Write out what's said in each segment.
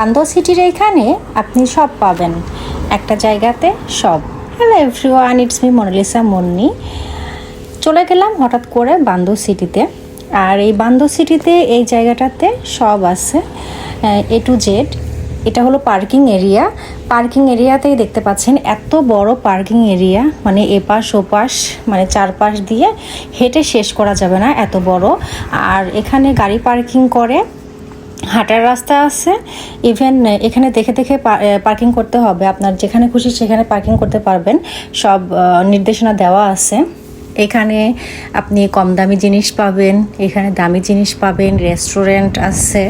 বান্দর সিটির এইখানে আপনি সব পাবেন একটা জায়গাতে সব। Hello everyone, it's me Monalisa Munni. চলে গেলাম হঠাৎ করে বান্দর সিটিতে। আর এই বান্দর সিটিতে এই জায়গাটাতে সব আছে এ টু জেড। এটা হলো পার্কিং এরিয়া। পার্কিং এরিয়াতেই দেখতে পাচ্ছেন এত বড় পার্কিং এরিয়া, মানে এপাশ ওপাশ মানে চারপাশ দিয়ে হেঁটে শেষ করা যাবে না, এত বড়। আর এখানে গাড়ি পার্কিং করে, হাঁটার রাস্তা আছে। ইভেন এখানে দেখে দেখে পার্কিং করতে হবে, আপনার যেখানে খুশি সেখানে পার্কিং করতে পারবেন, সব নির্দেশনা দেওয়া আছে। এখানে আপনি কম দামি জিনিস পাবেন, এখানে দামি জিনিস পাবেন, রেস্টুরেন্ট আছে,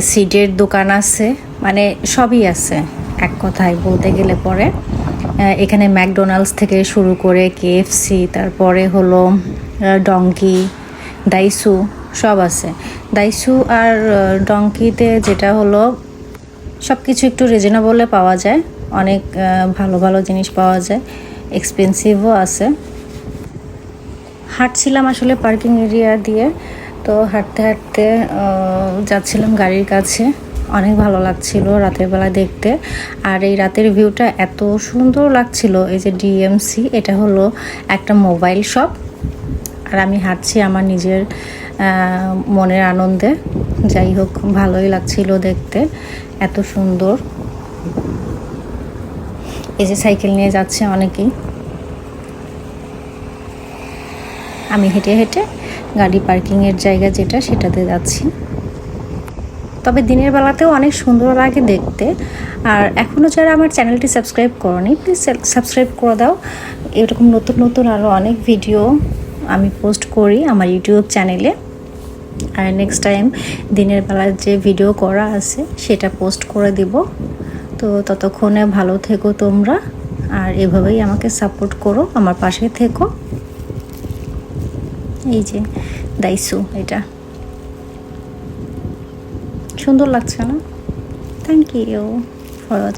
সিডের দোকান আছে, মানে সবই আছে এক কথায় বলতে গেলে পরে। এখানে ম্যাকডোনাল্ডস থেকে শুরু করে কেএফসি, তারপরে হলো ডঙ্কি, দাইসু সব আছে। দাইসু আর ডঙ্কিতে যেটা হলো সব কিছু একটু রিজনেবলে পাওয়া যায়, অনেক ভালো ভালো জিনিস পাওয়া যায়, এক্সপেন্সিভও আছে। হাঁটছিলাম আসলে পার্কিং এরিয়া দিয়ে, তো হাঁটতে হাঁটতে যাচ্ছিলাম গাড়ির কাছে। অনেক ভালো লাগছিল রাতের বেলা দেখতে। আর এই রাতের ভিউটা এত সুন্দর লাগছিল। এই যে ডিএমসি, এটা হলো একটা মোবাইল শপ। আর আমি হাঁটছি আমার নিজের মনের আনন্দে। যাই হোক, ভালোই লাগছিল দেখতে, এত সুন্দর। এই যে সাইকেল নিয়ে যাচ্ছে অনেকেই। আমি হেঁটে হেঁটে গাড়ি পার্কিংয়ের জায়গা যেটা সেটাতে যাচ্ছি। তবে দিনের বেলাতেও অনেক সুন্দর লাগে দেখতে। আর এখনও যারা আমার চ্যানেলটি সাবস্ক্রাইব করোনি, প্লিজ সাবস্ক্রাইব করে দাও। এরকম নতুন নতুন আরও অনেক ভিডিও আমি পোস্ট করি আমার ইউটিউব চ্যানেলে। আর নেক্সট টাইম দিনের বেলার যে ভিডিও করা আছে সেটা পোস্ট করে দিব। তো ততক্ষণে ভালো থেকো তোমরা, আর এভাবেই আমাকে সাপোর্ট করো, আমার পাশে থেকো। এই যে দাইসু, এটা সুন্দর লাগছে না? Thank you for